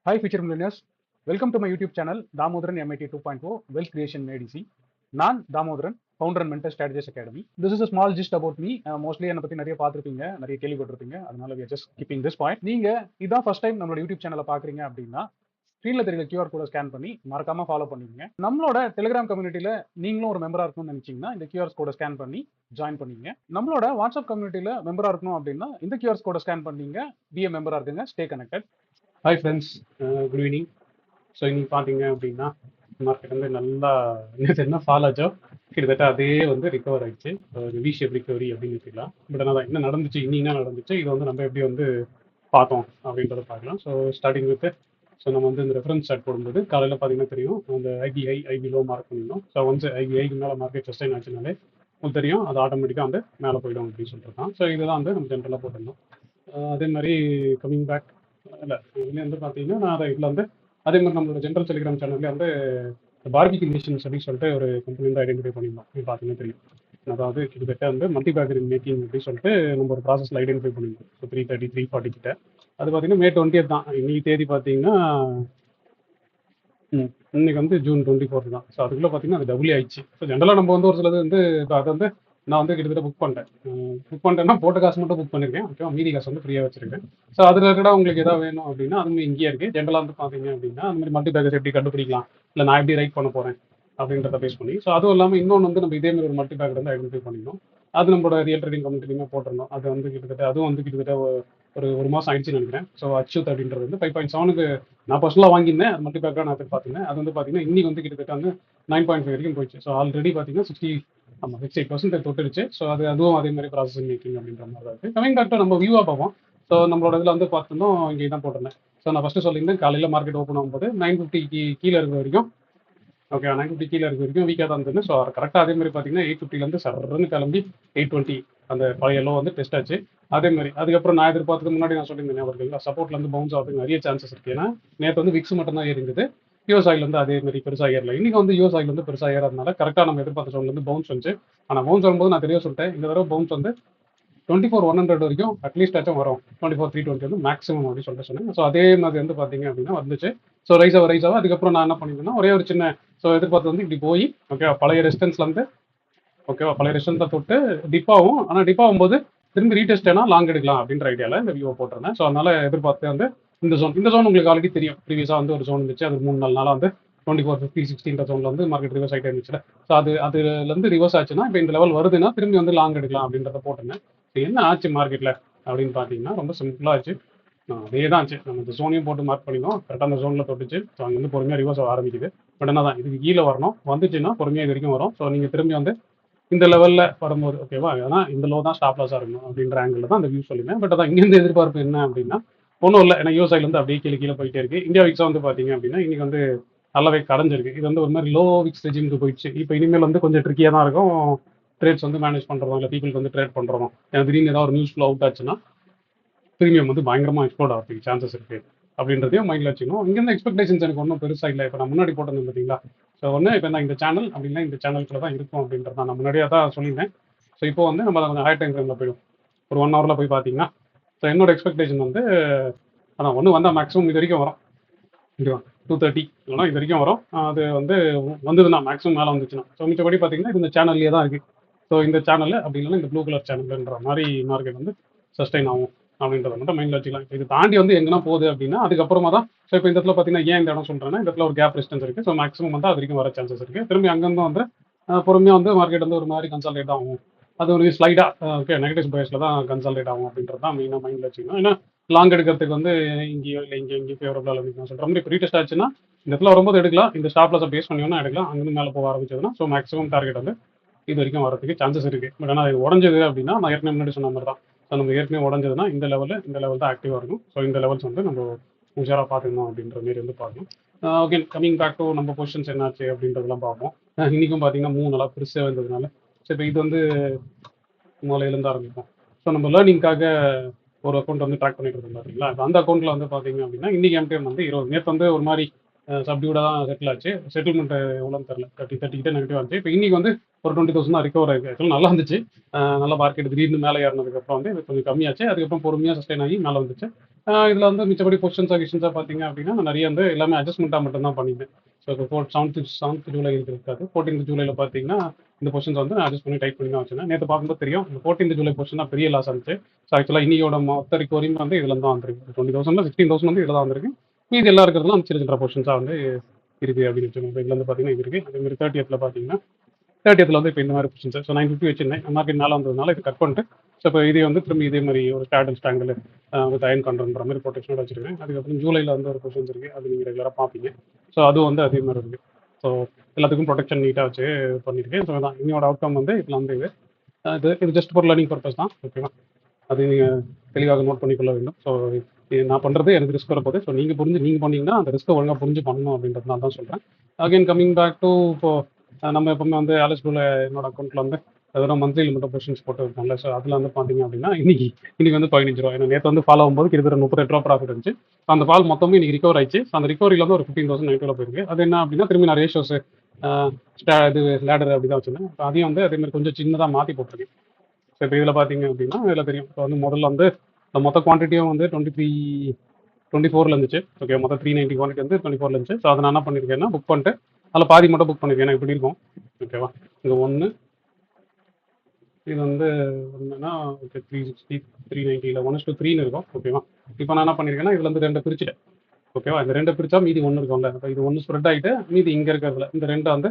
Hi, future millionaires. Welcome to my YouTube channel, Damodaran MIT 2.0 Wealth Creation ADC. நான் Damodaran, founder and mentor strategies academy. This is a small gist about me. Mostly என்னை பற்றி நிறைய பார்த்துருப்பீங்க, நிறைய கேள்விப்பட்டிருப்பீங்க. அதனால we are just keeping this point. நீங்க இதான் ஃபர்ஸ்ட் டைம் நம்மளோட யூடியூப் சேனலை பார்க்குறீங்க அப்படின்னா ஸ்க்ரீனில் தெரியல QR கோடை ஸ்கேன் பண்ணி மறக்காம ஃபாலோ பண்ணிக்கங்க. நம்மளோட டெலிகிராம் கம்யூனிட்டியில் நீங்களும் ஒரு மெம்பராக இருக்கணும்னு நினைச்சீங்கன்னா இந்த QR கோடை ஸ்கேன் பண்ணி ஜாயின் பண்ணிங்க. நம்மளோட வாட்ஸ்அப் கம்யூனிட்டியில் மெம்பராக இருக்கணும் அப்படின்னா இந்த QR கோடை ஸ்கேன் பண்ணீங்க, பிஏ மெம்பராக இருக்குங்க, stay connected. Hi friends, good evening. So இன்னைக்கு பார்த்தீங்க அப்படின்னா மார்க்கெட் வந்து நல்லா என்ன ஃபால் ஆச்சோ கிட்டத்தட்ட அதே வந்து ரிகவர் ஆயிடுச்சு. ஒரு வி ஷேப் ரிகவரி அப்படின்னு வச்சுக்கலாம். பட் ஆனால் என்ன நடந்துச்சு, இன்னி என்ன நடந்துச்சு, இது வந்து நம்ம எப்படி வந்து பார்த்தோம் அப்படின்றத பார்க்கலாம். ஸோ ஸ்டார்டிங் வித் நம்ம வந்து இந்த ரெஃபரன்ஸ் ஸ்டார்ட் போடும்போது காலையில் பார்த்தீங்கன்னா தெரியும் அந்த ஐபி லோ மார்க் பண்ணிடணும். ஸோ ஒன்ஸ் ஐபிஐக்கு மேலே மார்க்கெட் சஸ்டைன் ஆச்சுனாலே உங்களுக்கு தெரியும் அது ஆட்டோமேட்டிக்காக வந்து மேலே போயிடும் அப்படின்னு சொல்லிட்டு ஸோ இதுதான் வந்து நம்ம ஜென்ரலாக போட்டிருந்தோம். அதே மாதிரி கம்மிங் பேக் இல்லை இதுலேயே வந்து பார்த்தீங்கன்னா நான் அதை இதில் வந்து அதே மாதிரி நம்மளோட ஜென்ரல் டெலிகிராம் சேனல்ல வந்து பார்பிக்யூ நேஷன்ஸ் அப்படின்னு சொல்லிட்டு ஒரு கம்பெனி வந்து ஐடென்டிஃபை பண்ணியிருந்தோம். நீங்கள் பார்த்தீங்கன்னா தெரியும். அதாவது கிட்டத்தட்ட வந்து மல்டி பேக்கரிங் மேக்கிங் அப்படின்னு சொல்லிட்டு நம்ம ஒரு ப்ராசஸில் ஐடென்டிஃபை பண்ணியிருந்தோம். ஸோ 330 340 கிட்ட அது பார்த்தீங்கன்னா May 20th தான். இன்னைக்கு தேதி பார்த்தீங்கன்னா இன்னைக்கு வந்து June 24 தான். ஸோ அதுக்குள்ளே பார்த்தீங்கன்னா அது டபுள் ஆயிடுச்சு. ஸோ ஜென்ரலாக நம்ம வந்து ஒரு சிலது வந்து இப்போ அதை வந்து நான் வந்து கிட்டத்தட்ட புக் பண்ணிட்டேன்னா போட்ட காசு மட்டும் புக் பண்ணியிருக்கேன். ஓகேவா, மீதி காசு வந்து ஃப்ரீயாக வச்சிருக்கேன். ஸோ அது ரிலேட்டடாக உங்களுக்கு எதாவது வேணும் அப்படின்னா அது இங்கேயே இருக்குது. ஜென்ரலாக வந்து பார்த்தீங்க அப்படின்னா அந்த மாதிரி மல்டி பேக்கர்ஸ் எப்படி கண்டுபிடிக்கலாம், இல்லை நான் எப்படி ரைட் பண்ண போகிறேன் அப்படின்றத பேஸ் பண்ணி. ஸோ அதுவும் இல்லாமல் இன்னொன்று வந்து நம்ம இதே மாதிரி ஒரு மல்டி பேக்கர் வந்து ஐடென்டிஃபை பண்ணிக்கணும். அது நம்மளோட ரியல் ட்ரேடிங் கம்யூனிட்டிலையுமே போட்டிருந்தோம். அது வந்து கிட்டத்தட்ட அதுவும் வந்து கிட்டத்தட்ட ஒரு மாதம் ஆயிடுச்சுன்னு நினைக்கிறேன். ஸோ அச்சூத் அப்படின்றது வந்து 5.7க்கு நான் பர்சனலாக வாங்கியிருந்தேன். அது மல்டி பேக்கராக நான் பார்த்துருந்தேன். அது வந்து பார்த்தீங்கன்னா இன்னைக்கு வந்து கிட்டத்தட்ட வந்து 9.5 வரைக்கும் போயிடுச்சு. ஸோ ஆல்ரெடி பார்த்தீங்கன்னா 68% தொட்டுருச்சு. ஸோ அதுவும் அதே மாதிரி ப்ராசஸிங் மேக்கிங் அப்படின்ற மாதிரி தான் இருக்குது. கமிங் பேக் டு நம்ம வியூவாக பார்ப்போம். ஸோ நம்மளோட இதில் வந்து பார்த்துருந்தோம், இங்கே தான் போட்டிருந்தேன். ஸோ நான் ஃபஸ்ட்டு சொல்லியிருந்தேன் காலையில் மார்க்கெட் ஓப்பன் ஆகும்போது 950 கீழே இருக்க வரைக்கும், ஓகே 950 கீழே இருக்க வரைக்கும் வீக்காக தான் இருந்தது. ஸோ கரெக்டாக அதே மாதிரி பார்த்தீங்கன்னா 850 சர்றன்னு கிளம்பி 820 அந்த பழைய லோ வந்து டெஸ்ட் ஆச்சு. அதே மாதிரி அதுக்கப்புறம் நான் எதிர்பார்த்ததுக்கு முன்னாடி நான் சொல்லியிருந்தேன் அவர்கள் சப்போர்ட்லேருந்து பவுன்ஸ் ஆகிறதுக்கு நிறைய சான்சஸ் இருக்குது. ஏன்னா நேற்று வந்து விக்ஸ் மட்டும் தான் ஏறிந்தது, யூஎஸ் ஆயில் வந்து அதே மாதிரி பெருசாக ஏறல. இன்னைக்கு வந்து யூஎஸ் ஆயில் வந்து பெருசாக ஏறதுனால கரெக்டாக நம்ம எதிர்பார்த்த சோன்ல இருந்து பவுன்ஸ் வந்துச்சு. ஆனால் பவுன்ஸ் வரும்போது நான் தெரிய சொல்லிட்டேன், இந்த தடவை பவுன்ஸ் வந்து 24,100 வரைக்கும் அட்லீஸ்ட் ஆச்சும் வரும். 24,320 வந்து மேக்ஸிமம் அப்படின்னு சொல்லிட்டு சொன்னேன். ஸோ அதே மாதிரி வந்து பார்த்தீங்க அப்படின்னா வந்துச்சு. ஸோ ரைஸ் ஆகும். அதுக்கப்புறம் நான் என்ன பண்ணியிருந்தேன்னா ஒரே ஒரு சின்ன எதிர்பார்த்து வந்து இப்படி போய் ஓகேவா பழைய ரெசிஸ்டன்ஸ்லேருந்து ஓகேவா பழைய ரெசிஸ்டன்ஸை தொட்டு டிப் ஆகும். ஆனால் டிப் ஆகும்போது திரும்பி ரீடெஸ்ட் ஏன்னா லாங் எடுக்கலாம் அப்படின்ற ஐடியாவில் இந்த வியூவை போட்டிருந்தேன். ஸோ அதனால எதிர்பார்த்து வந்து இந்த ஜோன் உங்களுக்கு ஆல்ரெடி தெரியும். ப்ரீவியஸாக வந்து ஒரு ஜோன் இருந்துச்சு. அது 3-4 நாளாக வந்து 2450 60 ஜோன்ல வந்து மார்க்கெட் ரிவர்ஸ் ஆகிட்டே இருந்துச்சு. ஸோ அதுலேருந்து ரிவர்ஸ் ஆச்சுன்னா இப்போ இந்த லெவல் வருதுன்னா திரும்பி வந்து லாங் எடுக்கலாம் அப்படின்றத போட்டிருந்தேன். என்ன ஆச்சு மார்க்கெட்டில் அப்படின்னு பார்த்தீங்கன்னா ரொம்ப சிம்பிளாக ஆச்சு. அதே தான் ஆச்சு. நம்ம இந்த ஜோனையும் போட்டு மார்க் பண்ணிக்கணும். கரெக்டாக அந்த ஜோனில் தொட்டுச்சு. ஸோ அங்கே வந்து பொறுமையாக ரிவர்ஸ் ஆரம்பிக்குது. பட் என்ன தான் இதுக்கு கீழே வரணும், வந்துச்சுன்னா பொறுமையாக இது வரைக்கும் வரும். ஸோ நீங்கள் திரும்பி வந்து இந்த லெவலில் வரும்போது ஓகேவா, ஏன்னா இந்த லோ தான் ஸ்டாப் லாஸாக இருக்கணும் அப்படின்ற ஆங்கிள் தான் அந்த வியூ சொல்லியிருந்தேன். பட் அதான் இங்கேருந்து எதிர்பார்ப்பு என்ன அப்படின்னா ஒன்றும் இல்லை. ஏன்னா யூஎஸ் ஆயில் வந்து அப்படியே கீழே போயிட்டே இருக்கு. இந்தியா விக்ஸாக வந்து பார்த்தீங்க அப்படின்னா இன்னைக்கு வந்து நல்லாவே கரைஞ்சிருக்கு. இது வந்து ஒரு மாதிரி லோ விக்ஸ் ரெஜிமுக்கு போயிடுச்சு. இப்போ இனிமேல் வந்து கொஞ்சம் ட்ரிக்கியாக தான் இருக்கும் ட்ரேட்ஸ் வந்து மேனேஜ் பண்ணுறோம், இல்லை பீப்புளுக்கு வந்து ட்ரேட் பண்ணுறோம். ஏன்னா திடீர்னு ஏதாவது ஒரு நியூஸ் ஃப்ளோ அவுட் ஆச்சுன்னா ப்ரீமியம் வந்து பயங்கரமாக எக்ஸ்ப்ளோர்ட் ஆகிறதுக்கு சான்சஸ் இருக்குது அப்படின்றதையும் மைண்டில் வச்சுக்கணும். இங்கேருந்து எக்ஸ்பெக்டேஷன்ஸ் எனக்கு ஒன்றும் பெருசாக இல்லை. இப்போ நான் முன்னாடி போட்டிருந்தேன் பார்த்தீங்களா. ஸோ ஒன்று இப்போ நான் இந்த சேனல் அப்படின்னா இந்த சேனலுக்குள்ள தான் இருக்கும் அப்படின்றத நான் முன்னாடியே தான் சொல்லியிருந்தேன். ஸோ இப்போ வந்து நம்ம கொஞ்சம் ஹை டைம் ஃப்ரேமில் போயிடும். ஒரு 1 ஹவரில் போய் பார்த்தீங்கன்னா ஸோ என்னோட எக்ஸ்பெக்டேஷன் வந்து அதான் ஒன்று வந்தால் மேக்ஸிமம் இது வரைக்கும் வரும். ஓகேவா 230 இல்லைனா இது வரைக்கும் வரும். அது வந்து வந்ததுன்னா மேக்ஸிமம் மேலே வந்துச்சுன்னா. ஸோ மிச்சப்படி பார்த்தீங்கன்னா இது இந்த சேனல்லே தான் இருக்குது. ஸோ இந்த சேனல் அப்படி இல்லைன்னா இந்த ப்ளூ கலர் சேனல்ன்ற மாதிரி மார்க்கெட் வந்து சஸ்டைன் ஆகும் அப்படின்றத மட்டும் மைண்டில் வச்சுக்கலாம். இது தாண்டி வந்து எங்கன்னா போகுது அப்படின்னா அதுக்கப்புறமா தான். ஸோ இப்போ இந்த இடத்துல பார்த்தீங்கன்னா ஏன் இந்த இடம் சொல்கிறேன்னா இந்த இடத்துல ஒரு கேப் ரெசிஸ்டன்ஸ் இருக்குது. ஸோ மேக்ஸிமம் வந்து அது வரைக்கும் வர சான்சஸ் இருக்குது. திரும்பி அங்கேருந்து வந்து பொறுமையாக வந்து மார்க்கெட் வந்து ஒரு மாதிரி கன்சால்டேட் ஆகும். அது ஒரு ஸ்லைடாக ஓகே நெகட்டிவ் பயஸில் தான் கன்சால்டேட் ஆகும் அப்படின்றது தான் மெயினாக மைண்டில் வச்சுக்கணும். ஏன்னா லாங் எடுக்கிறதுக்கு வந்து இங்கேயோ இல்லை இங்கே ஃபேவரபிளாக அப்படின்னு சொல்கிற மாதிரி இப்போ ரீடெஸ்ட் ஆச்சுன்னா இந்த இடத்துல வரும்போது எடுக்கலாம். இந்த ஸ்டாப் லாஸை பேஸ் பண்ணியோன்னா எடுக்கலாம். அங்கேருந்து மேலே போக ஆரம்பிச்சதுன்னா ஸோ மேக்ஸிமம் டார்கெட் வந்து இது வரைக்கும் வரதுக்கு சான்சஸ் இருக்குது. பட் ஆனால் இது உடஞ்சது அப்படின்னா நான் ஏற்கனவே முன்னாடி சொன்ன மாதிரி தான். ஸோ நம்ம ஏற்கனவே உடஞ்சதுன்னா இந்த லெவல் தான் ஆக்டிவாக இருக்கும். ஸோ இந்த லெவல்ஸ் வந்து நம்ம உஷாராக பார்த்துக்கணும் அப்படின்ற மாரி வந்து பார்க்கணும். ஓகே கமிங் பேக் டு நம்ம பொசிஷன்ஸ் என்னாச்சு அப்படின்றதெல்லாம் பார்ப்போம். இன்றைக்கும் பார்த்தீங்கன்னா 3 நாளாக பெருசாக இருந்ததுனால ஸோ இப்போ இது வந்து மூலையிலேருந்து ஆரம்பிப்போம். ஸோ நம்ம லேர்னிங்காக ஒரு அக்கௌண்ட் வந்து ட்ராக் பண்ணிட்டு இருந்தோம் பார்த்தீங்களா. இப்போ அந்த அக்கௌண்ட்டில் வந்து பார்த்தீங்க அப்படின்னா இன்றைக்கி எம்டிஎம் வந்து 20 நேற்று வந்து ஒரு மாதிரி சப்டியூடாக தான் செட்டில் ஆச்சு. செட்டில்மெண்ட் எவ்வளோன்னு தெரில, 30 கிட்ட நெகட்டிவ் ஆச்சு. இப்போ இன்னைக்கு வந்து ஒரு 20,000 தான் ரிகவர் ஆயிருக்கு. ஆக்சுவலாக நல்லா இருந்துச்சு. நல்ல மார்க்கெட் திடீர்னு மேலே ஏறினதுக்கப்புறம் வந்து இது கொஞ்சம் கம்மியாச்சு. அதுக்கப்புறம் பொறுமையாக சஸ்டெயின் ஆகி மேலே வந்துச்சு. இதில் வந்து மிச்சப்படி பொசிஷன்ஸாக கிஷன்ஸாக பார்த்தீங்க அப்படின்னா நான் நிறைய வந்து எல்லாமே அட்ஜஸ்ட்மெண்ட்டாக மட்டும் தான் பண்ணியிருந்தேன். ஸோ இப்போ 7th ஜூலை இருக்காது. 14th ஜூலையில் பார்த்தீங்கன்னா இந்த பொசிஷன்ஸ் வந்து நான் அட்ஜஸ்ட் பண்ணி டைட் பண்ணி தான் வச்சிருந்தேன். நேற்று பார்க்கும்போது தெரியும், இந்த 14th ஜூலை பொசிஷன் தான் பெரிய லாஸ் ஆச்சு. ஸோ ஆக்சுவலாக இன்னையோட மொத்த ரிகவரியும் வந்து இதில் தான் வந்திருக்கு. 20,000 16,000 வந்து இதில் தான் வந்திருக்கு. மீதி எல்லாம் இருக்கிறதுலாம் சின்ன சின்ன பொசிஷன்ஸாக வந்து இருக்குது அப்படின்னு வச்சுக்கோங்க. இதில் வந்து பார்த்தீங்கன்னா இது இருக்குது. அதே மாதிரி 30th பார்த்தீங்கன்னா 30th வந்து இப்போ இந்த மாதிரி பொசிஷன்ஸ். ஸோ 950 வச்சிருந்தேன். மார்க்கெட் மேலே வந்ததுனால இது கட் பண்ணிட்டு ஸோ இப்போ இதே வந்து திரும்பி இதே மாதிரி ஒரு ஸ்டாண்டர்ட் ஸ்டாங்கில் வித் அயன் கண்ட்ரோன்ற மாதிரி ப்ரொடெக்ஷனோட வச்சிருக்கேன். அதுக்கப்புறம் ஜூலையில் வந்து ஒரு பொசிஷன்ஸ் இருக்குது. அது நீங்கள் ரெகுலராக பார்ப்பீங்க. ஸோ அதுவும் வந்து அதே மாதிரி இருக்குது. ஸோ எல்லாத்துக்கும் ப்ரொடெக்ஷன் நீட்டாக வச்சு பண்ணியிருக்கேன். ஸோ தான் இன்னோட அவுட்கம் வந்து இதில் வந்து இது ஜஸ்ட் ஃபார் லேர்னிங் பர்பஸ் தான். ஓகேவா? அது நீங்கள் தெளிவாக நோட் பண்ணிக்கொள்ள வேண்டும். ஸோ நான் பண்ணுறது எனக்கு ரிஸ்க் வரப்போகுது. ஸோ நீங்கள் பண்ணீங்கன்னா அந்த ரிஸ்க்கை ஒழுங்காக புரிஞ்சு பண்ணணும் அப்படின்றதுனால தான் சொல்கிறேன். அகைன் கம்மிங் பேக் டு இப்போ நம்ம எப்பவுமே வந்து ஆலிஸ் ப்ளூவில் என்னோட அக்கௌண்ட்டில் வந்து வெறும் மந்த்லியில் மட்டும் பொசிஷன்ஸ் போட்டு இருக்கோம்ல. ஸோ அதில் வந்து பார்த்தீங்க அப்படின்னா இன்னைக்கு வந்து 15 ரூபா. ஏன்னா நேற்று வந்து ஃபாலோ ஆகும்போது கிட்டத்தட்ட 38 ரூபா ப்ராஃபிட் இருந்துச்சு. அந்த ஃபால் மொத்தமே இன்னைக்கு ரிகவர் ஆயிடுச்சு. அந்த ரிகவரியில் வந்து ஒரு 15,000 நெகட்டிவ்ல போயிருக்கு. அது என்ன அப்படின்னா திரும்பி நான் ரேஷியோஸ் இது லேடர் அப்படி தான் வச்சிருந்தேன். அதையும் வந்து அதே மாதிரி கொஞ்சம் சின்னதாக மாற்றி போட்டிருக்கேன். ஸோ இப்போ இதில் பார்த்தீங்க அப்படின்னா இதில் தெரியும். இப்போ வந்து முதல்ல வந்து இந்த மொத்த குவான்டிட்டியும் வந்து 24 இருந்துச்சு. ஓகே, மொத்தம் 390 குவான்டிட்டி வந்து 24 இருந்துச்சு. ஸோ அதை நான் என்ன பண்ணியிருக்கேன்னா புக் பண்ணிட்டு அதில் பாதி மட்டும் புக் பண்ணியிருக்கேன். எனக்கு இப்படி இருக்கும். ஓகேவா? இங்கே 1 இது வந்து ஒன்றுனா ஓகே 360 390 1:3 இருக்கும். ஓகேவா? இப்போ நான் என்ன பண்ணியிருக்கேன்னா இதில் வந்து 2 பிரிச்சுட்டேன். ஓகேவா? இந்த 2 பிரிச்சா மீதி 1 இருக்கும்ல. அப்போ இது 1 ஸ்ப்ரெட் ஆகிட்டு மீதி இங்கே இருக்கிறதுல இந்த 2 வந்து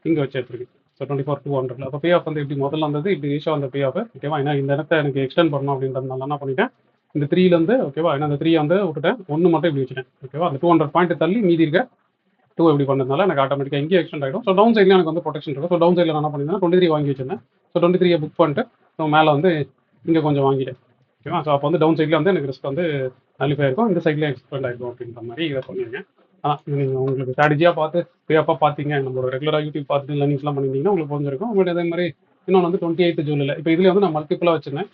இங்கே வச்சு எடுத்துருக்கு. ஸோ 24,200. அப்போ பே ஆஃப் வந்து எப்படி முதல்ல வந்தது இப்படி ரீஷோ அந்த பே ஆஃப். ஓகேவா? ஏன்னா இந்த இடத்த எனக்கு எக்ஸ்டெண்ட் பண்ணணும் அப்படின்றதுனால என்ன பண்ணிட்டேன், இந்த 3லேருந்து ஓகேவா, ஏன்னா இந்த 3 வந்து விட்டுட்டேன், 1 மட்டும் இப்படி வச்சுட்டேன். ஓகேவா? அந்த 200 பாயிண்ட் தள்ளி மீதி இருக்க 2 எப்படி பண்ணதுனால எனக்கு ஆட்டோமேட்டிக்காக இங்கே எக்ஸ்டெண்ட் ஆகிடும். ஸோ டவுன் சைடில் எனக்கு வந்து ப்ரொடெக்ஷன் இருக்கும். ஸோ டவுன் சைடில் நான் என்ன பண்ணியிருந்தேன் 23 வாங்கி வச்சிருந்தேன். ஸோ 23 புக் பண்ணிட்டு ஸோ மேலே வந்து இங்கே கொஞ்சம் வாங்கிட்டேன். ஓகேவா? ஸோ அப்போ வந்து டவுன் சைடில் வந்து எனக்கு ரிஸ்க் வந்து அலிஃபை இருக்கும், இந்த சைட்லேயே எக்ஸ்பெண்ட் ஆகிடும் அப்படின்ற மாதிரி இதை பண்ணியிருக்கேன். நீங்கள் உங்களுக்கு ஸ்ட்ராட்டஜியாக பார்த்து பேப்பாக பார்த்தீங்க, நம்மளோட ரெகுலராக யூடியூப் பார்த்துட்டு லேர்னிங்ஸ்லாம் பண்ணியிருந்தீங்கன்னா உங்களுக்கு புரிஞ்சிருக்கும். உங்களுக்கு அதே மாதிரி இன்னொன்று வந்து 28th ஜூலையில் இப்போ இதுலேயே வந்து நான் மல்டிபிளாக வச்சிருந்தேன்.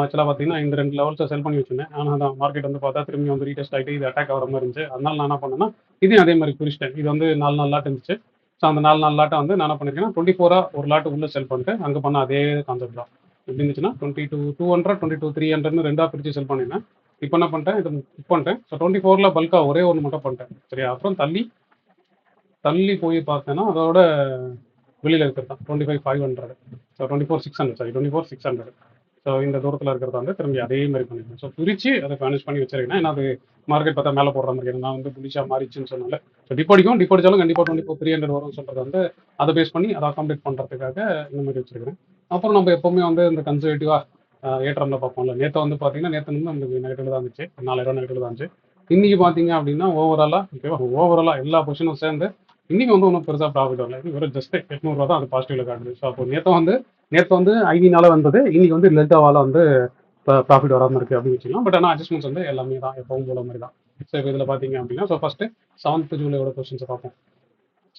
ஆக்சுவலாக பார்த்தீங்கன்னா இந்த 2 லெவல்ஸை செல் பண்ணி வச்சிருந்தேன். ஆனால் அந்த மார்க்கெட் வந்து பார்த்தா திரும்பி வந்து ரீடெஸ்ட் ஆகிட்டு இது அட்டாக் ஆகிற மாதிரி இருந்துச்சு. அதனால நான் என்ன பண்ணேன்னா இதையும் அதே மாதிரி குறிச்சிட்டேன். இது வந்து 4 லாட் இருந்துச்சு. ஸோ அந்த 4 லாட்டை வந்து நான் என்ன பண்ணியிருக்கேன்னா 24 ஒரு லாட்டு உள்ளே செல் பண்ணிட்டு அங்கே பண்ண அதே கான்செப்ட் தான். எப்படி இருந்துச்சுன்னா 22,200 22,300 ரெண்டாக பிரித்து செல் பண்ணியிருந்தேன். இப்போ என்ன பண்ணிட்டேன், இது புக் பண்ணிட்டேன். ஸோ 24ல் பல்காக ஒரே ஒன்று மட்டும் பண்ணிட்டேன். சரியா? அப்புறம் தள்ளி போய் பார்த்தேன்னா அதோட வெளியில் இருக்கிறது தான் 25,500. ஸோ 24,600 ஸோ இந்த தூரத்தில் இருக்கிறத வந்து திரும்பி அதே மாதிரி பண்ணிருக்கேன். ஸோ பிரித்து அதை மேனேஜ் பண்ணி வச்சிருக்கேன். ஏன்னா அது மார்க்கெட் பார்த்தா மேலே போடுற மாதிரி நான் வந்து புலிஷாக மாறிச்சுன்னு சொன்னால ஸோ டிப்படிச்சாலும் கண்டிப்பாக 24,300 வரும்னு சொல்கிறது வந்து அதை பேஸ் பண்ணி அதை அகாமடேட் பண்ணுறதுக்காக இந்த மாதிரி வச்சிருக்கிறேன். அப்புறம் நம்ம எப்போவுமே வந்து இந்த கன்சர்வேட்டிவாக ஏற்றம்ல பார்ப்போம்ல. நேற்று வந்து பார்த்தீங்கன்னா நேற்று வந்து நம்மளுக்கு நெகட்டிவ் தான் இருந்துச்சு, 4,000 நெகட்டிவ் தான் இருந்துச்சு. இன்னைக்கு பார்த்தீங்க அப்படின்னா ஓவராலாக எல்லா பொசிஷனும் சேர்ந்து இன்னைக்கு வந்து ஒன்றும் பெருசாக ப்ராஃபிட் வரல. இது வெறும் ஜஸ்ட் 800 தான் அது பாசிட்டிவ்ல காட்டுது. ஸோ அப்போ நேற்று வந்து ஐவினால வந்தது, இன்னைக்கு வந்து லெல்டாவால் வந்து ப்ராஃபிட் வராமல் இருக்குது அப்படின்னு வச்சுக்கலாம். பட் ஆனால் அட்ஜஸ்ட்மெண்ட்ஸ் வந்து எல்லாமே தான் எப்பவும் போல மாதிரி தான். ஸோ இப்போ இதில் பார்த்தீங்க அப்படின்னா ஸோ ஃபஸ்ட்டு 7th ஜூலையோட பொசிஷன்ஸை பார்ப்போம்.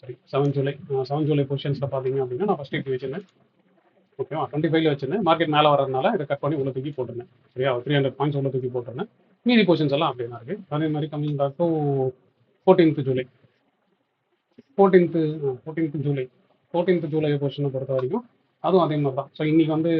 சரி, 7 ஜூலை பொசிஷன்ஸில் பார்த்தீங்க அப்படின்னா நான் ஃபஸ்ட்டு இப்படி வச்சிருந்தேன். ஓகேவா? 25ல வச்சிருந்தேன். மார்க்கெட் மேலே வரதுனால இதை கட் பண்ணி உள்ள தூக்கி போட்டிருந்தேன். சரியா? 300 பாயிண்ட்ஸ் உள்ள தூக்கி போட்டிருந்தேன். மீதி பொசிஷன்ஸ் எல்லாம் அப்படியே தான் இருக்குது. அதே மாதிரி coming back to 14th July 14th July பொசிஷனை பொறுத்த வரைக்கும் அதுவும் அதே மாதிரி தான். ஸோ இன்னைக்கு வந்து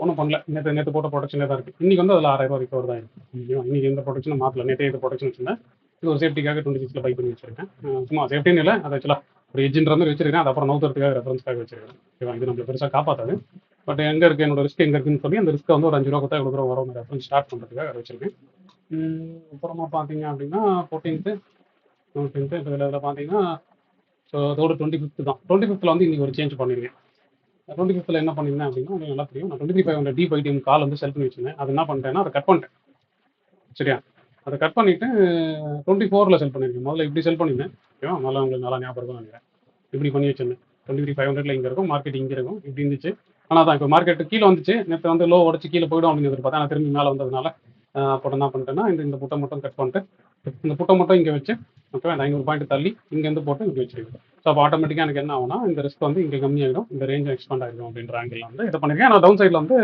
ஒன்றும் பண்ணல. நேற்று போட்ட ப்ரொடக்ஷனே தான் இருக்குது. இன்னைக்கு வந்து அதில் 6,000 ரிகவர் தான் இருக்குது. இன்னைக்கு எந்த ப்ரொடக்ஷனும் மாற்றல. நேற்று எந்த ப்ரொடக்ஷன் வச்சிருந்தேன். இது ஒரு சேஃப்டிக்காக 26ல் பை பண்ணி வச்சிருக்கேன். சும்மா சேஃப்டின்னு இல்லை, அது ஆக்சுவலாக ஒரு எஜ்ஜின்ற மாதிரி வச்சிருக்கேன். அது அப்புறம் நவுத்துறதுக்காக ரெஃபரன்ஸ்க்காக வச்சிருக்கேன். ஓகேவா? இது நம்மளுக்கு பெருசாக காப்பாற்றாது. பட் எங்கே இருக்குது என்னோட ரிஸ்க் எங்கே இருக்குன்னு சொல்லி அந்த ரிஸ்க்கை வந்து ஒரு 5 ரூபா கொடுத்தா எவ்வளோ தூரம் வரும் ரெஃபரன்ஸ் ஸ்டார்ட் பண்ணுறதுக்காக அதை வச்சிருக்கேன். அப்புறமா பார்த்தீங்க அப்படின்னா 14th இதில் பார்த்தீங்கன்னா ஸோ அதோட 25th தான். 25th வந்து இன்றைக்கி ஒரு சேஞ்ச் பண்ணியிருக்கேன். 25th என்ன பண்ணியிருந்தேன் அப்படின்னா உங்களுக்கு நல்லா தெரியும். நான் 23,500 டி பைடிஎம் கால் வந்து செல் பண்ணி வச்சிருந்தேன். அது என்ன பண்ணிட்டேன்னா அதை கட் பண்ணிட்டேன். சரியா? அதை கட் பண்ணிவிட்டு 24ல் செல் பண்ணியிருக்கேன். முதல்ல இப்படி செல் பண்ணியிருந்தேன். ஓகேவா? முதல்ல உங்களுக்கு நல்லா ஞாபகம் இருக்கும் நினைக்கிறேன். இப்படி பண்ணி வச்சிருந்தேன். 23,500ல் இங்கே இருக்கும், மார்க்கெட் இங்கே இருக்கும், இப்படி இருந்துச்சு. ஆனால் தான் இப்போ மார்க்கெட்டு கீழே வந்துச்சு. நேற்று வந்து லோ உடச்சி கீழே போய்டும் அப்படின்னு எதிர்பார்த்தேன். நான் திரும்பி மேலே வந்ததுனால அப்புறம் என்ன பண்ணிட்டேன்னா இந்த புட்டை மட்டும் கட் பண்ணிட்டு இந்த புட்டை மட்டும் இங்கே வச்சு ஓகேவா இந்த 500 பாயிண்ட் தள்ளி இங்கேருந்து போட்டு இங்கே வச்சிருக்கேன். ஸோ அப்போ ஆட்டோமேட்டிக்காக எனக்கு என்ன ஆகும்னா இந்த ரிஸ்க் வந்து இங்கே கம்மியாகிடும், இந்த ரேஞ்ச் எக்ஸ்பேண்ட் ஆகிடும் அப்படின்ற ஆங்கிள் வந்து இதை பண்ணியிருக்கேன். ஆனால் டவுன் சைடில் வந்து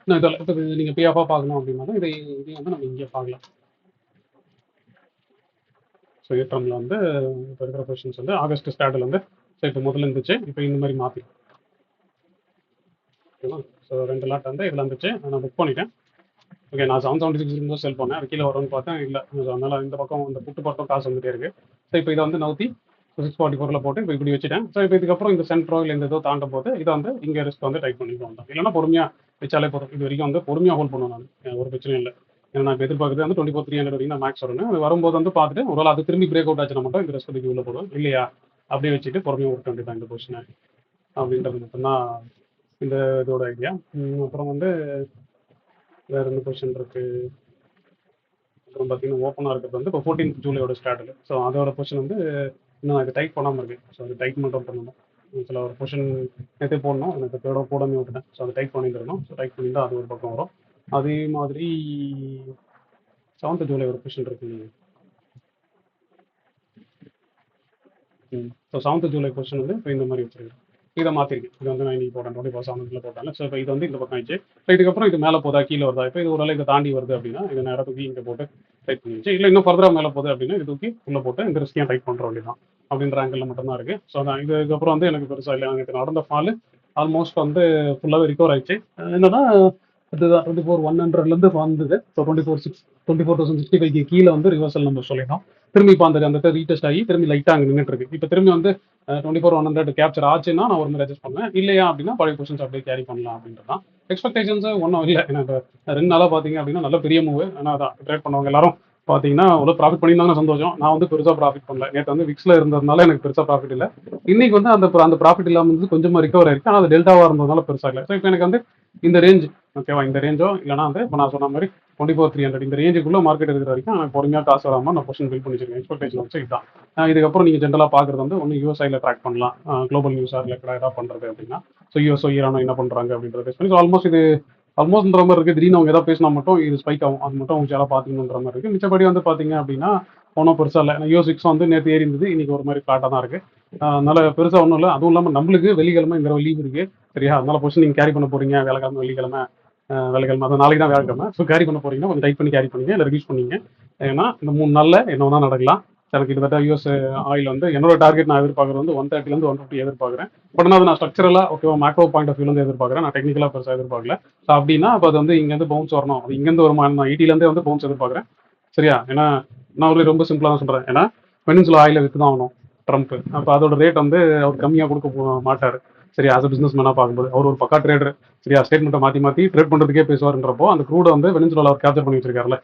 இதில் இப்போ நீங்கள் பிஎஃபாக பார்க்கணும் அப்படின்னா இதையும் வந்து நம்ம இங்கே பார்க்கலாம். ஸோ ஏற்றமில் வந்து இப்போ இருக்கிற பொசிஷன்ஸ் வந்து ஆகஸ்ட் ஸ்டார்டில் வந்து ஸோ இப்போ முதல்ல இருந்துச்சு, இப்போ இந்த மாதிரி மாற்றி ஓகேவா. ஸோ 2 லாட் வந்து இதில் இருந்துச்சு, நான் புக் பண்ணிட்டேன். ஓகே, நான் 776 செல் பண்ணேன், அது கீழே வரும்னு பார்த்தேன், இல்லை. ஸோ அதனால் இந்த பக்கம் இந்த புட்டு பக்கம் காசு வந்துட்டே இருக்கு. ஸோ இப்போ இதை வந்து நவுத்தி 644 போட்டு இப்போ இப்படி வச்சுட்டேன். ஸோ இப்போ இதுக்கப்புறம் இந்த சென்ட்ரோ இல்லை இந்த இதோ தாண்டும் போது இதை வந்து இங்கே ரிஸ்க் வந்து டைப் பண்ணிட்டு வந்தேன். இல்லைன்னா பொறுமையாக வச்சாலே போதும். இது வரைக்கும் வந்து பொறுமையாக ஹோல்ட் பண்ணுவேன் நான், ஒரு பிரச்சனையும் இல்லை. ஏன்னா நான் இப்போ எதிர்பார்க்குறது வந்து 24,300 வரைக்கும் தான் மேக்ஸ் வரணும். அது வரும்போது வந்து பார்த்துட்டு ஒருவேளை அது திரும்பி பிரேக் அவுட் ஆச்சுன்னா மட்டும் இந்த ரிஸ்க் தூக்கி உள்ள போடுவோம். இல்லையா அப்படியே வச்சுட்டு பொறுமையாக விட்டு வேண்டியதான் இந்த பொசிஷனை அப்படின்றது மட்டும்தான் இந்த இதோட ஐடியா. அப்புறம் வந்து வேற என்ன பொசிஷன் இருக்கு. அப்புறம் பார்த்தீங்கன்னா ஓப்பனாக இருக்கிறது வந்து இப்போ 14 ஜூலையோட ஸ்டார்ட். ஸோ அதோட பொசிஷன் வந்து இன்னும் அது டைப் பண்ணாமல் இருக்கு. ஸோ அது டைப் மட்டும் பண்ணணும். சில ஒரு பொசிஷன் நேற்றே போடணும், எனக்கு போடாமே விட்டுட்டேன். ஸோ அதை டைப் பண்ணிட்டுருக்கணும். ஸோ டைப் பண்ணிட்டு அது ஒரு பக்கம் வரும். அதே மாதிரி 7th ஜூலை ஒரு பொசிஷன் இருக்கு. ஸோ 7th ஜூலை பொசிஷன் வந்து இப்போ இந்த மாதிரி வச்சிருக்கேன். இதை மாற்றிருக்கேன். இது வந்து நான் இன்னைக்கு போட்டேன் 24/7 போட்டாங்க. ஸோ இப்போ இது வந்து இந்த பக்கம் ஆயிடுச்சு. ஸோ இதுக்கப்புறம் இது மேலே போதா கீழே வருதா, இப்போ இது ஒரு இதை தாண்டி வருது அப்படின்னா இதை நேரம் தூக்கி இங்கே போட்டு டைப் பண்ணிச்சு. இல்லை இன்னும் ஃபர்தராக மேலே போகுது அப்படின்னா இது தூக்கி உள்ளே போட்டு இந்த ரிஸ்கையும் டைப் பண்ணுற வேண்டியதான் அப்படின்ற ஆங்கிளில் மட்டும்தான் இருக்கு. ஸோ அதான் இதுக்கப்புறம் வந்து எனக்கு பெருசாக இல்லை. எனக்கு நடந்த ஃபால் ஆல்மோஸ்ட் வந்து ஃபுல்லாகவே ரிகவர் ஆயிடுச்சு. என்னன்னா இதுதான் 24,100லேருந்து வந்தது. ஸோ 24,065 கீழே வந்து ரிவர்சல் நம்ம சொல்லிடணும். திரும்பி இப்போ அந்த ரீடெஸ்ட் ஆகி திரும்பி லைட்டாக அங்கே நின்றுட்டு இருக்கு. இப்போ திரும்பி வந்து 24,100 கேப்சர் ஆச்சுன்னா நான் ஒரு மாதிரி அட்ஜஸ்ட் பண்ணுவேன். இல்லையா அப்படின்னா பழைய பொசிஷன்ஸ் அப்படியே கேரி பண்ணலாம் அப்படின்றதான். எக்ஸ்பெக்டேஷன்ஸ் ஒன்றும் இல்லை. ஏன்னா இப்போ 2 நாளாக பார்த்தீங்க அப்படின்னா நல்ல பெரிய மூவ். ஆனால் அதான் ட்ரேட் பண்ணுவாங்க எல்லாரும் பார்த்தீங்கன்னா அவ்வளோ ப்ராஃபிட் பண்ணியிருந்தாங்க, சந்தோஷம். நான் வந்து பெருசாக ப்ராஃபிட் பண்ணல. நேற்று வந்து விக்ஸில் இருந்ததுனால எனக்கு பெருசாக ப்ராஃபிட் இல்லை. இன்னைக்கு வந்து அந்த ப்ராஃபிட் இல்லாமல் வந்து கொஞ்சமாக ரிகவர் ஆயிருக்கு. ஆனால் அது டெல்டாவாக இருந்ததுனால பெருசாக இல்லை. ஸோ இப்போ எனக்கு வந்து இந்த ரேஞ்ச் ஓகேவா, இந்த ரேஞ்சோ இல்லைனா வந்து இப்போ நான் சொன்ன மாதிரி 24,300 இந்த ரேஞ்சுக்குள்ள மார்க்கெட் இருக்கிற வரைக்கும் நான் பொறுமையாக காசு வராமல் நான் பொசிஷன் பில் பண்ணி வச்சிருக்கேன். எக்ஸ்பெக்டேஷன் வச்சு இதுதான். இதுக்கப்புறம் நீங்கள் ஜென்ரலாக பார்க்குறது வந்து ஒன்று யூஎஸ்ஐயில் ட்ராக் பண்ணலாம், குளோபல் நியூஸாக ரிலேட்டடாக எதாவது பண்ணுறது அப்படின்னா. ஸோ யூஎஸ்ஓ ஈரானோ என்ன பண்ணுறாங்க அப்படின்றத ஸோ ஆல்மோஸ்ட் இது ஆல்மோஸ்ட்ன்ற மாதிரி இருக்குது. திடீர்னு அவங்க எதாவது பேசினா மட்டும் இது ஸ்பைக் ஆகும். அது மட்டும் அவங்க யாராவது பார்த்துக்கணுன்ற மாதிரி இருக்குது. மிச்சப்படி வந்து பார்த்தீங்க அப்படின்னா ஒன்றும் பெருசாக இல்லை. யூஎஸ்6 வந்து நேற்று ஏறி இருந்தது, இன்னைக்கு ஒரு மாதிரி ஃப்ளாட்டாக தான் இருக்குது. அதனால பெருசாக ஒன்றும் இல்லை. அதுவும் இல்லாமல் நம்மளுக்கு வெள்ளிக்கிழமை இங்கே லீவ் இருக்குது, சரியா. அதனால பொசிஷன் நீங்கள் கேரி பண்ண போகிறீங்க வேலைக்கிழமை வெள்ளிக்கிழமை வேலைக்கிழமை அது நாளைக்கு தான் வேலைக்கிழமை. ஸோ கேரி பண்ண போறீங்கன்னா கொஞ்சம் டைட் பண்ணி கேரி பண்ணிங்க, இல்லை ரிடியூஸ் பண்ணிங்க. ஏன்னா இந்த 3 நாளில் என்ன வேணா நடக்கலாம். எனக்கு கிட்டத்தட்ட யூஎஸ் ஆயில் வந்து என்னோட டார்கெட் நான் எதிர்பார்க்குறது வந்து 130லேருந்து 150 எதிர்பார்க்குறேன். பட் ஆனால் நான் ஸ்ட்ரக்சரலாக ஓகேவா மேக்ரோ பாயிண்ட் ஆஃப் வியூலேருந்து எதிர்பார்க்குறேன். நான் டெக்னிக்கலாக பெருசாக எதிர்பார்க்கல. ஸோ அப்படின்னா அப்போ அது வந்து இங்கேருந்து பவுன்ஸ் வரணும். அது இங்கேருந்து ஒரு நான் 80லேருந்தே வந்து பவுன்ஸ் எதிர்பார்க்குறேன், சரியா. ஏன்னா நான் ஒரு ரொம்ப சிம்பிளாக தான் சொல்கிறேன். ஏன்னா பெனின்சுலா ஆயிலை விற்று தான் ஆகணும் ட்ரம்ப். அப்போ அதோட ரேட் வந்து அவர் கம்மியாக கொடுக்க மாட்டார், சரியா. ஆஸ் அ பிஸ்னஸ் மேனாக பார்க்கும்போது அவர் ஒரு பக்கா ட்ரேடர், சரியா. ஸ்டேட்மெண்ட்டை மாற்றி ட்ரேட் பண்ணுறதுக்கே பேசுவார்ன்றப்போ அந்த க்ரூடை வந்து வெனின்சுலாவில் அவர் கேப்சர் பண்ணி வச்சிருக்காருல,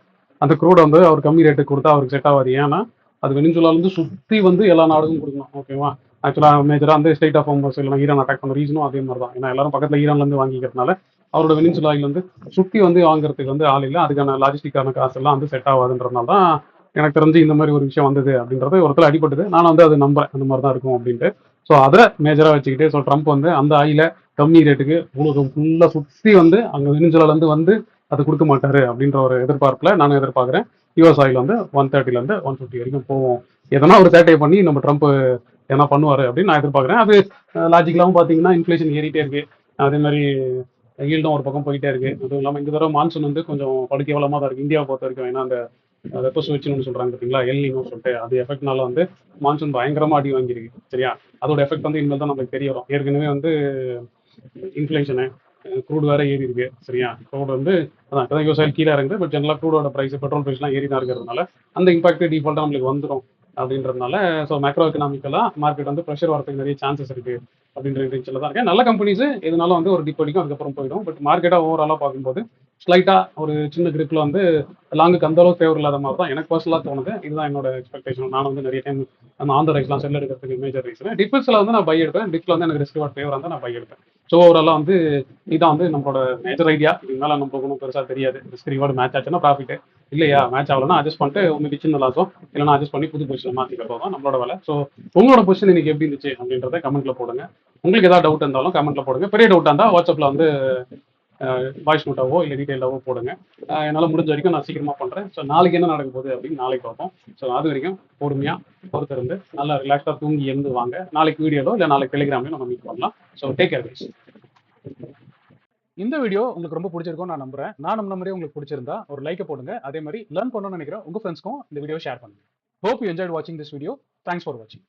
அந்த க்ரூடை வந்து அவர் கம்மி ரேட்டுக்கு கொடுத்தா அவருக்கு செட் ஆகாது. ஏன்னா அது வெனின்சுலாலேருந்து சுற்றி வந்து எல்லா நாடுக்கும் கொடுக்கணும், ஓகேவா. ஆக்சுவலாக மேஜராக அந்த ஸ்டேட் ஆஃப் ஹோமர்ஸ் இல்லை ஈரான் அட்டாக் பண்ண ரீசனும் அதே மாதிரி தான். ஏன்னா எல்லாரும் பக்கத்தில் ஈரான்லேருந்து வாங்கிக்கிறதுனால அவரோட வெனின்சுலா ஆயில் வந்து சுற்றி வந்து வாங்குறதுக்கு வந்து ஆள் இல்லை. அதுக்கான லாஜிஸ்டிக்கான காசு எல்லாம் வந்து செட் ஆகாதுன்றதுனால தான் எனக்கு தெரிஞ்சு இந்த மாதிரி ஒரு விஷயம் வந்தது அப்படின்றது ஒருத்தர் அடிபட்டது. நான் வந்து அது நம்புறேன் அந்த மாதிரி தான் இருக்கும் அப்படின்ட்டு. ஸோ அதை மேஜராக வச்சுக்கிட்டு ஸோ ட்ரம்ப் வந்து அந்த ஆயில கம்மி ரேட்டுக்கு உலகம் ஃபுல்லாக சுற்றி வந்து அங்கே வெனிசுலாலேருந்து வந்து அது கொடுக்க மாட்டாரு அப்படின்ற ஒரு எதிர்பார்ப்பில் நான் எதிர்பார்க்குறேன். யூஎஸ் ஆயில் வந்து 130லேருந்து 150 வரைக்கும் போவோம். எதனா ஒரு சேட்டை பண்ணி நம்ம ட்ரம்ப் என்ன பண்ணுவார் அப்படின்னு நான் எதிர்பார்க்குறேன். அது லாஜிக்கலாகவும் பார்த்தீங்கன்னா இன்ஃப்ளேஷன் ஏறிட்டே இருக்கு, அதே மாதிரி ஈல்டும் ஒரு பக்கம் போயிட்டே இருக்கு. அதுவும் இல்லாமல் இந்த தடவை மான்சூன் வந்து கொஞ்சம் படுக்கைவலமாக தான் இருக்கு இந்தியாவை பொறுத்த வரைக்கும். ஏன்னா அந்த வெப்ப சுழற்சின்னு சொல்றாங்க பார்த்தீங்களா, எல்னினோ சொல்லிட்டு, அது எஃபெக்ட்னால வந்து மான்சூன் பயங்கரமா அடி வாங்கியிருக்கு, சரியா. அதோட எஃபெக்ட் வந்து இனிமேல் தான் நமக்கு தெரிய வரும். ஏற்கனவே வந்து இன்ஃப்ளேஷனு க்ரூட் வேற ஏறி இருக்கு, சரியா. க்ரூட் வந்து அதான் இப்போ தான் விவசாயம் கீழே இறங்குது. பட் ஜென்ரலாக க்ரூடோட ப்ரைஸ் பெட்ரோல் ப்ரைஸ்லாம் ஏறி தான் இருக்கிறதுனால அந்த இம்பாக்ட் டிஃபால்ட்டாக நம்மளுக்கு வந்துடும் அப்படின்றதுனால. ஸோ மேக்ரோ எக்கனாமிக்கலாக மார்க்கெட் வந்து ப்ரெஷர் வரதுக்கு நிறைய சான்சஸ் இருக்கு அப்படின்ற இன்டென்ஷனில் தான் இருக்கேன். நல்ல கம்பெனிஸ் எதுனாலும் வந்து ஒரு டிப் அடிக்கும், அதுக்கப்புறம் போயிடும். பட் மார்க்கெட்டாக ஓவராலாக பார்க்கும்போது ஸ்லைட்டாக ஒரு சின்ன கிரிப்பில் வந்து லாங்குக்கு அந்த அளவுக்கு ஃபேவர் இல்லாத மாதிரி தான் எனக்கு பர்சனலாக தோணுது. இதுதான் என்னோட எக்ஸ்பெக்டேஷன். நான் வந்து நிறைய டைம் அந்த ஆன் த ரைஸ்லாம் செல் எடுக்கிறதுக்கு மேஜர் ரீசன். டிப்ஸில் வந்து நான் பை எடுப்பேன், டிப்ஸில் வந்து எனக்கு ரிஸ்க் ஃபேவராக இருந்தால் நான் பை எடுப்பேன். ஸோ ஓவராலாக வந்து இதுதான் வந்து நம்மளோட மேஜர் ஐடியா. இதனால நமக்கு ஒன்றும் பெருசாக தெரியாது. ரிஸ்க் ரிவார்டு மேட்ச் ஆச்சுன்னா ப்ராஃபிட், இல்லையா மேட்ச் ஆகலன்னா அட்ஜஸ்ட் பண்ணிட்டு ஒன்று சின்ன லாஸோ இல்லைனா அட்ஜஸ்ட் பண்ணி புது பொசிஷன் மாற்றிக்கிறதோ தான் நம்மளோட வேலை. ஸோ உங்களோட பொசிஷன் இன்னைக்கு எப்படி இருந்துச்சு அப்படின்றத கமெண்ட்ல போடுங்க. உங்களுக்கு ஏதாவது டவுட் இருந்தாலும் கமெண்ட்ல போடுங்க. பெரிய டவுட்டாக இருந்தால் வாட்ஸ்அப்பில் வந்து வாய்ஸ் நோட்டாவோ இல்லை டீட்டெயிலாவோ போடுங்க. என்னால் முடிஞ்ச வரைக்கும் நான் சீக்கிரமாக பண்ணுறேன். ஸோ நாளைக்கு என்ன நடக்க போகுது அப்படின்னு நாளைக்கு பார்ப்போம். ஸோ அது வரைக்கும் பொறுமையாக பொறுத்திருந்து நல்லா ரிலாக்ஸாக தூங்கி இருந்து வாங்க. நாளைக்கு வீடியோலோ இல்லை நாளைக்கு டெலிகிராம்லையும் நம்ம மீட் பண்ணலாம். So take care guys. இந்த வீடியோ உங்களுக்கு ரொம்ப பிடிச்சிருக்கும் நான் நம்புறேன். நான் நம்பின மாதிரியே உங்களுக்கு பிடிச்சிருந்தா ஒரு லைக்கை போடுங்க. அதே மாதிரி லேர்ன் பண்ணணும்னு நினைக்கிற உங்க ஃப்ரெண்ட்ஸ்க்கும் இந்த வீடியோ ஷேர் பண்ணுங்க. Hope you enjoyed watching this video. Thanks for watching.